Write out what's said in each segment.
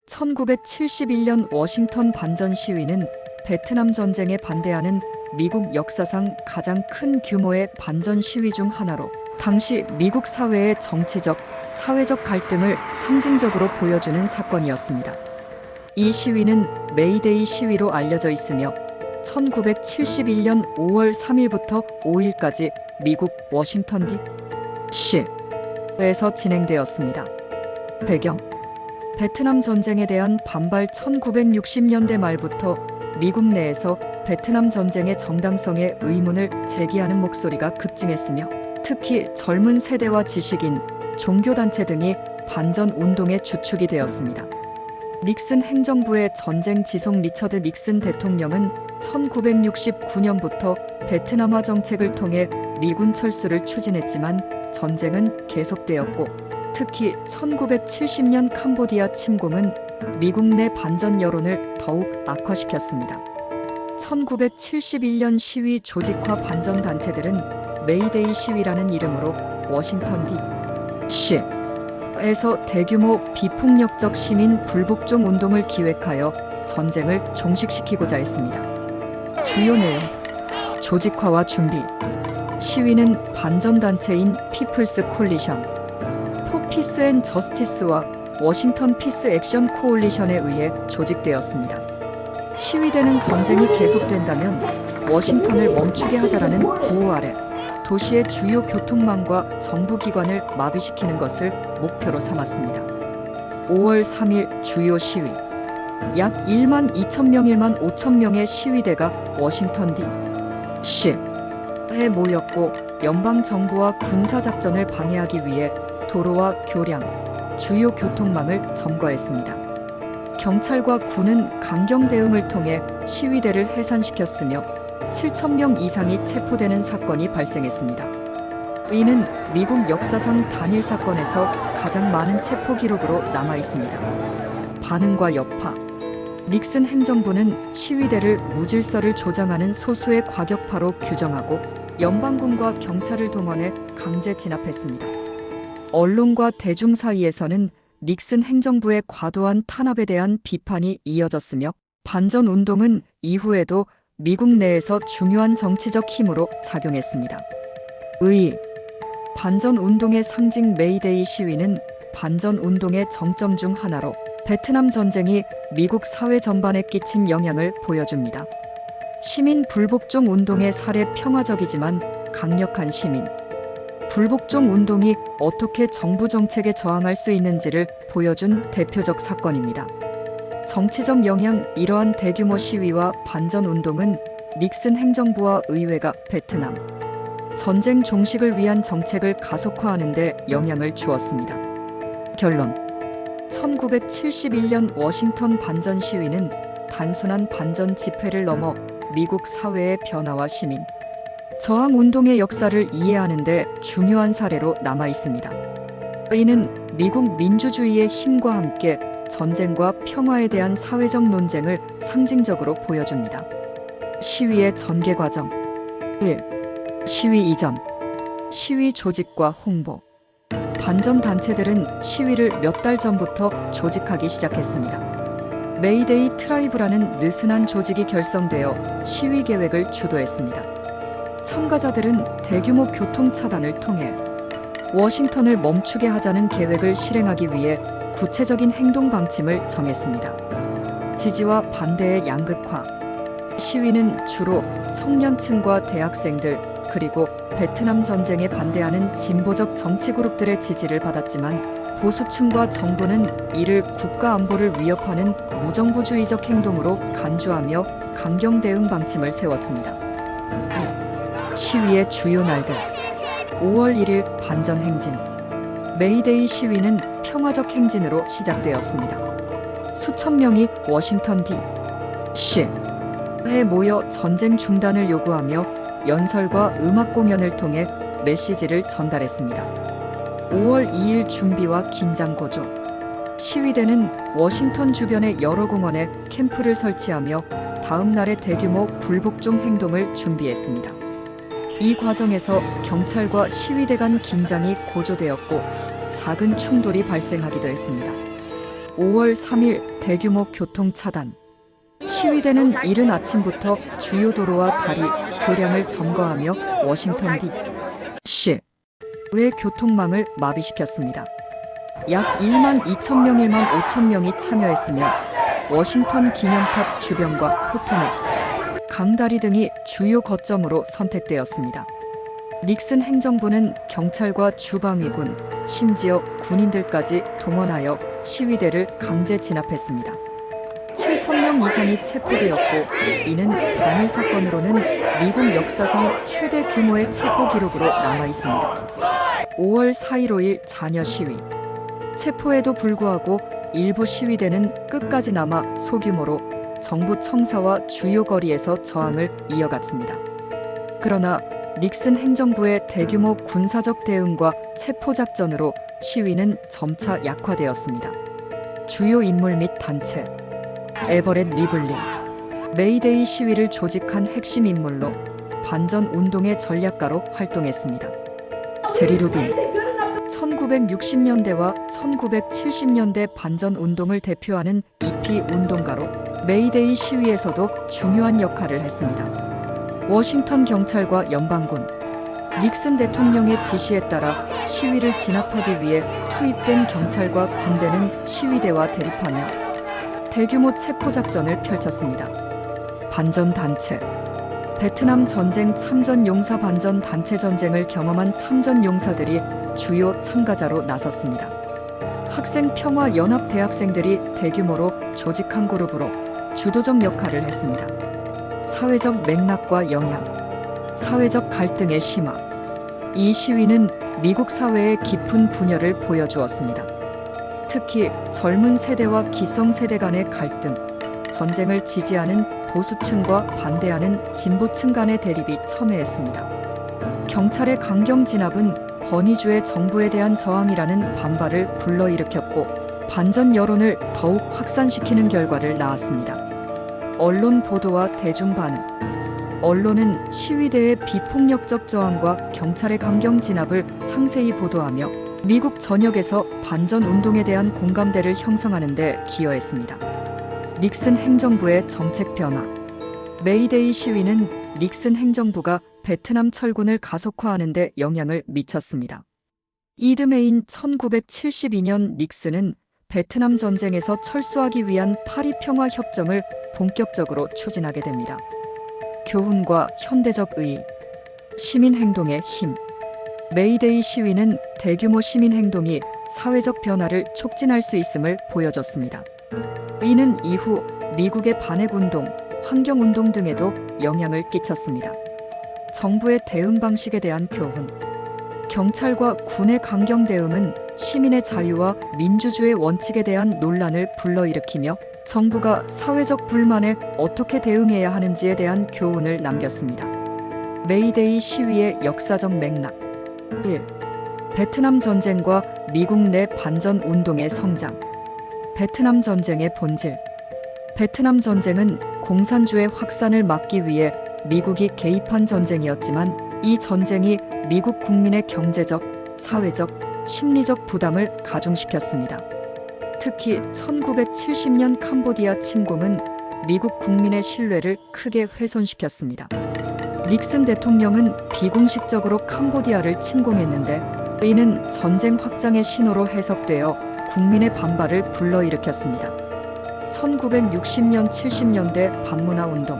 1971년 워싱턴 반전 시위는 베트남 전쟁에 반대하는 미국 역사상 가장 큰 규모의 반전 시위 중 하나로 당시 미국 사회의 정치적, 사회적 갈등을 상징적으로 보여주는 사건이었습니다. 이 시위는 메이데이 시위로 알려져 있으며 1971년 5월 3일부터 5일까지 미국 워싱턴 D.C.에서 진행되었습니다. 배경: 베트남 전쟁에 대한 반발. 1960년대 말부터 미국 내에서 베트남 전쟁의 정당성에 의문을 제기하는 목소리가 급증했으며 특히 젊은 세대와 지식인, 종교단체 등이 반전 운동의 주축이 되었습니다. 닉슨 행정부의 전쟁 지속 리처드 닉슨 대통령은 1969년부터 베트남화 정책을 통해 미군 철수를 추진했지만 전쟁은 계속되었고 특히 1970년 캄보디아 침공은 미국 내 반전 여론을 더욱 악화시켰습니다. 1971년 시위 조직화 반전 단체들은 메이데이 시위라는 이름으로 워싱턴 D.C.에서 대규모 비폭력적 시민 불복종 운동을 기획하여 전쟁을 종식시키고자 했습니다. 주요 내용: 조직화와 준비. 시위는 반전 단체인 피플스 콜리션, 포 피스 앤 저스티스와 워싱턴 피스 액션 코올리션에 의해 조직되었습니다. 시위대는 전쟁이 계속된다면 워싱턴을 멈추게 하자라는 구호 아래 도시의 주요 교통망과 정부기관을 마비시키는 것을 목표로 삼았습니다. 5월 3일 주요 시위. 약 1만 5천 명의 시위대가 워싱턴 D.C.에 모였고 연방정부와 군사작전을 방해하기 위해 도로와 교량, 주요 교통망을 점거했습니다. 경찰과 군은 강경 대응을 통해 시위대를 해산시켰으며 7천 명 이상이 체포되는 사건이 발생했습니다. 이는 미국 역사상 단일 사건에서 가장 많은 체포 기록으로 남아 있습니다. 반응과 여파. 닉슨 행정부는 시위대를 무질서를 조장하는 소수의 과격파로 규정하고 연방군과 경찰을 동원해 강제 진압했습니다. 언론과 대중 사이에서는 닉슨 행정부의 과도한 탄압에 대한 비판이 이어졌으며 반전 운동은 이후에도 미국 내에서 중요한 정치적 힘으로 작용했습니다. 반전 운동의 상징 메이데이 시위는 반전 운동의 정점 중 하나로 베트남 전쟁이 미국 사회 전반에 끼친 영향을 보여줍니다. 시민 불복종 운동의 사례. 평화적이지만 강력한 시민 불복종 운동이 어떻게 정부 정책에 저항할 수 있는지를 보여준 대표적 사건입니다. 정치적 영향. 이러한 대규모 시위와 반전 운동은 닉슨 행정부와 의회가 베트남 전쟁 종식을 위한 정책을 가속화하는 데 영향을 주었습니다. 결론: 1971년 워싱턴 반전 시위는 단순한 반전 집회를 넘어 미국 사회의 변화와 시민 저항 운동의 역사를 이해하는 데 중요한 사례로 남아 있습니다. 이는 미국 민주주의의 힘과 함께 전쟁과 평화에 대한 사회적 논쟁을 상징적으로 보여줍니다. 시위의 전개 과정. 1. 시위 이전. 시위 조직과 홍보. 반전 단체들은 시위를 몇 달 전부터 조직하기 시작했습니다. 메이데이 트라이브라는 느슨한 조직이 결성되어 시위 계획을 주도했습니다. 참가자들은 대규모 교통 차단을 통해 워싱턴을 멈추게 하자는 계획을 실행하기 위해 구체적인 행동 방침을 정했습니다. 지지와 반대의 양극화. 시위는 주로 청년층과 대학생들 그리고 베트남 전쟁에 반대하는 진보적 정치 그룹들의 지지를 받았지만 보수층과 정부는 이를 국가 안보를 위협하는 무정부주의적 행동으로 간주하며 강경 대응 방침을 세웠습니다. 시위의 주요 날들. 5월 1일 반전 행진. 메이데이 시위는 평화적 행진으로 시작되었습니다. 수천 명이 워싱턴 D.C.에 모여 전쟁 중단을 요구하며 연설과 음악 공연을 통해 메시지를 전달했습니다. 5월 2일 준비와 긴장 고조. 시위대는 워싱턴 주변의 여러 공원에 캠프를 설치하며 다음 날의 대규모 불복종 행동을 준비했습니다. 이 과정에서 경찰과 시위대 간 긴장이 고조되었고 작은 충돌이 발생하기도 했습니다. 5월 3일 대규모 교통 차단. 시위대는 이른 아침부터 주요 도로와 다리, 교량을 점거하며 워싱턴 D.C.의 교통망을 마비시켰습니다. 약 1만 2천 명, 1만 5천 명이 참여했으며 워싱턴 기념탑 주변과 포토넷, 강다리 등이 주요 거점으로 선택되었습니다. 닉슨 행정부는 경찰과 주방위군, 심지어 군인들까지 동원하여 시위대를 강제 진압했습니다. 7천 명 이상이 체포되었고, 이는 단일 사건으로는 미국 역사상 최대 규모의 체포 기록으로 남아 있습니다. 5월 4일 5일 자녀 시위. 체포에도 불구하고 일부 시위대는 끝까지 남아 소규모로 정부 청사와 주요 거리에서 저항을 이어갔습니다. 그러나 닉슨 행정부의 대규모 군사적 대응과 체포 작전으로 시위는 점차 약화되었습니다. 주요 인물 및 단체. 에버렛 리블리, 메이데이 시위를 조직한 핵심 인물로 반전 운동의 전략가로 활동했습니다. 제리 루빈, 1960년대와 1970년대 반전 운동을 대표하는 EP 운동가로 메이데이 시위에서도 중요한 역할을 했습니다. 워싱턴 경찰과 연방군, 닉슨 대통령의 지시에 따라 시위를 진압하기 위해 투입된 경찰과 군대는 시위대와 대립하며 대규모 체포 작전을 펼쳤습니다. 반전 단체. 베트남 전쟁 참전 용사. 반전 단체 전쟁을 경험한 참전 용사들이 주요 참가자로 나섰습니다. 학생 평화 연합 대학생들이 대규모로 조직한 그룹으로 주도적 역할을 했습니다. 사회적 맥락과 영향. 사회적 갈등의 심화. 이 시위는 미국 사회의 깊은 분열을 보여주었습니다. 특히 젊은 세대와 기성세대 간의 갈등, 전쟁을 지지하는 보수층과 반대하는 진보층 간의 대립이 첨예했습니다. 경찰의 강경 진압은 권위주의 정부에 대한 저항이라는 반발을 불러일으켰고, 반전 여론을 더욱 확산시키는 결과를 낳았습니다. 언론 보도와 대중 반응. 언론은 시위대의 비폭력적 저항과 경찰의 강경 진압을 상세히 보도하며 미국 전역에서 반전 운동에 대한 공감대를 형성하는 데 기여했습니다. 닉슨 행정부의 정책 변화. 메이데이 시위는 닉슨 행정부가 베트남 철군을 가속화하는 데 영향을 미쳤습니다. 이듬해인 1972년 닉슨은 베트남 전쟁에서 철수하기 위한 파리 평화 협정을 본격적으로 추진하게 됩니다. 교훈과 현대적 의의. 시민 행동의 힘. 메이데이 시위는 대규모 시민 행동이 사회적 변화를 촉진할 수 있음을 보여줬습니다. 이는 이후 미국의 반핵운동, 환경운동 등에도 영향을 끼쳤습니다. 정부의 대응 방식에 대한 교훈. 경찰과 군의 강경 대응은 시민의 자유와 민주주의 원칙에 대한 논란을 불러일으키며 정부가 사회적 불만에 어떻게 대응해야 하는지에 대한 교훈을 남겼습니다. 메이데이 시위의 역사적 맥락. 1. 베트남 전쟁과 미국 내 반전 운동의 성장. 베트남 전쟁의 본질. 베트남 전쟁은 공산주의 확산을 막기 위해 미국이 개입한 전쟁이었지만, 이 전쟁이 미국 국민의 경제적, 사회적, 심리적 부담을 가중시켰습니다. 특히 1970년 캄보디아 침공은 미국 국민의 신뢰를 크게 훼손시켰습니다. 닉슨 대통령은 비공식적으로 캄보디아를 침공했는데, 이는 전쟁 확장의 신호로 해석되어 국민의 반발을 불러일으켰습니다. 1960년 70년대 반문화 운동.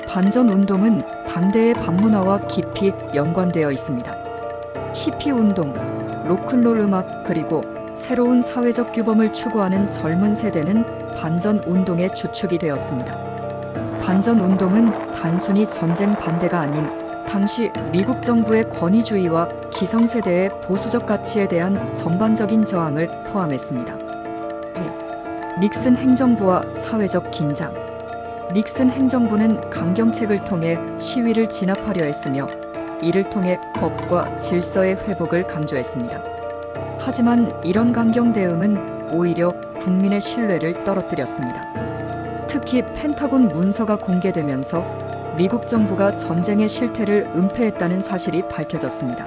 반전 운동은 당대의 반문화와 깊이 연관되어 있습니다. 히피 운동, 로큰롤 음악, 그리고 새로운 사회적 규범을 추구하는 젊은 세대는 반전 운동의 주축이 되었습니다. 반전 운동은 단순히 전쟁 반대가 아닌 당시 미국 정부의 권위주의와 기성세대의 보수적 가치에 대한 전반적인 저항을 포함했습니다. 닉슨 행정부와 사회적 긴장. 닉슨 행정부는 강경책을 통해 시위를 진압하려 했으며, 이를 통해 법과 질서의 회복을 강조했습니다. 하지만 이런 강경 대응은 오히려 국민의 신뢰를 떨어뜨렸습니다. 특히 펜타곤 문서가 공개되면서 미국 정부가 전쟁의 실태를 은폐했다는 사실이 밝혀졌습니다.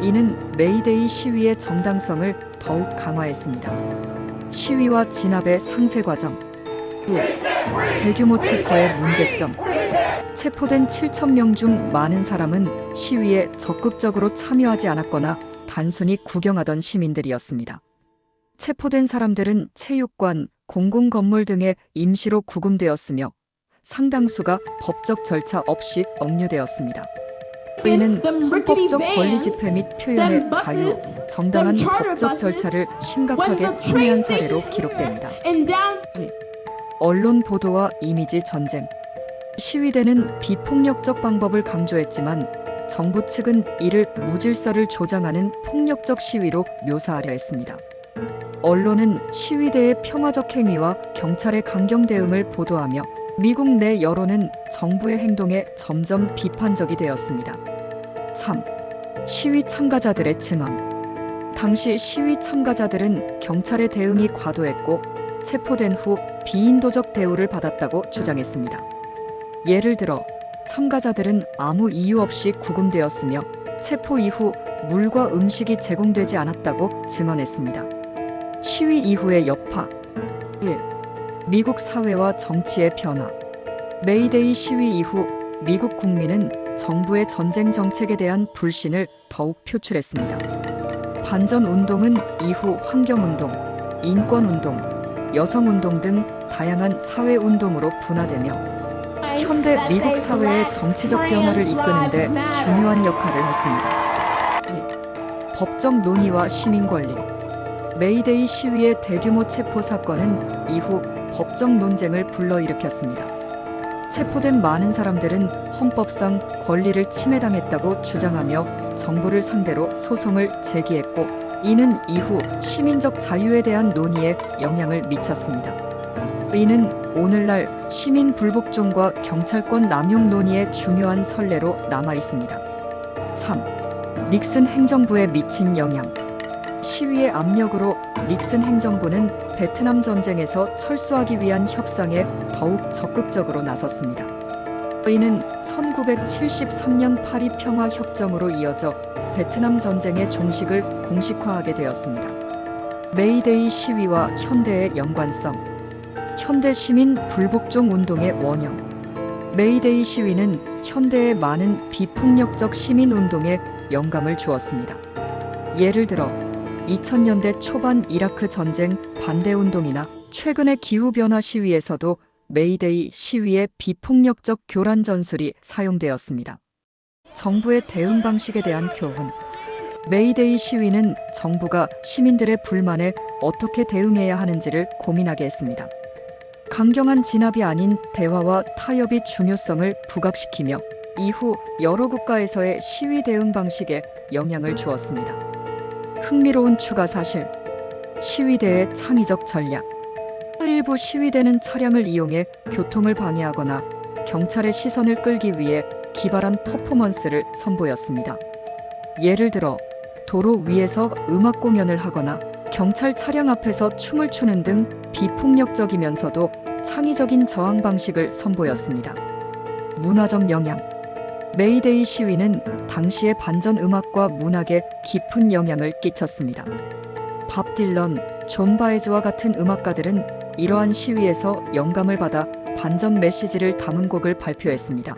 이는 메이데이 시위의 정당성을 더욱 강화했습니다. 시위와 진압의 상세 과정. 1. 대규모 체포의 문제점. 체포된 7,000명 중 많은 사람은 시위에 적극적으로 참여하지 않았거나 단순히 구경하던 시민들이었습니다. 체포된 사람들은 체육관, 공공건물 등에 임시로 구금되었으며 상당수가 법적 절차 없이 억류되었습니다. 이는 헌법적 권리 집회 및 표현의 자유, 정당한 법적 절차를 심각하게 침해한 사례로 기록됩니다. 언론 보도와 이미지 전쟁. 시위대는 비폭력적 방법을 강조했지만 정부 측은 이를 무질서를 조장하는 폭력적 시위로 묘사하려 했습니다. 언론은 시위대의 평화적 행위와 경찰의 강경 대응을 보도하며 미국 내 여론은 정부의 행동에 점점 비판적이 되었습니다. 3. 시위 참가자들의 증언. 당시 시위 참가자들은 경찰의 대응이 과도했고 체포된 후 비인도적 대우를 받았다고 주장했습니다. 예를 들어 참가자들은 아무 이유 없이 구금되었으며 체포 이후 물과 음식이 제공되지 않았다고 증언했습니다. 시위 이후의 여파. 1. 미국 사회와 정치의 변화. 메이데이 시위 이후 미국 국민은 정부의 전쟁 정책에 대한 불신을 더욱 표출했습니다. 반전운동은 이후 환경운동, 인권운동, 여성운동 등 다양한 사회운동으로 분화되며 현대 미국 사회의 정치적 변화를 이끄는 데 중요한 역할을 했습니다. 2. 법적 논의와 시민권리. 메이데이 시위의 대규모 체포 사건은 이후 법적 논쟁을 불러일으켰습니다. 체포된 많은 사람들은 헌법상 권리를 침해당했다고 주장하며 정부를 상대로 소송을 제기했고 이는 이후 시민적 자유에 대한 논의에 영향을 미쳤습니다. 이는 오늘날 시민 불복종과 경찰권 남용 논의의 중요한 선례로 남아 있습니다. 3. 닉슨 행정부에 미친 영향. 시위의 압력으로 닉슨 행정부는 베트남 전쟁에서 철수하기 위한 협상에 더욱 적극적으로 나섰습니다. 이는 1973년 파리 평화 협정으로 이어져 베트남 전쟁의 종식을 공식화하게 되었습니다. 메이데이 시위와 현대의 연관성. 현대 시민 불복종 운동의 원형. 메이데이 시위는 현대의 많은 비폭력적 시민 운동에 영감을 주었습니다. 예를 들어 2000년대 초반 이라크 전쟁 반대 운동이나 최근의 기후변화 시위에서도 메이데이 시위의 비폭력적 교란 전술이 사용되었습니다. 정부의 대응 방식에 대한 교훈. 메이데이 시위는 정부가 시민들의 불만에 어떻게 대응해야 하는지를 고민하게 했습니다. 강경한 진압이 아닌 대화와 타협이 중요성을 부각시키며 이후 여러 국가에서의 시위 대응 방식에 영향을 주었습니다. 흥미로운 추가 사실. 시위대의 창의적 전략. 일부 시위대는 차량을 이용해 교통을 방해하거나 경찰의 시선을 끌기 위해 기발한 퍼포먼스를 선보였습니다. 예를 들어 도로 위에서 음악 공연을 하거나 경찰 차량 앞에서 춤을 추는 등 비폭력적이면서도 창의적인 저항 방식을 선보였습니다. 문화적 영향. 메이데이 시위는 당시의 반전 음악과 문학에 깊은 영향을 끼쳤습니다. 밥 딜런, 존 바에즈와 같은 음악가들은 이러한 시위에서 영감을 받아 반전 메시지를 담은 곡을 발표했습니다.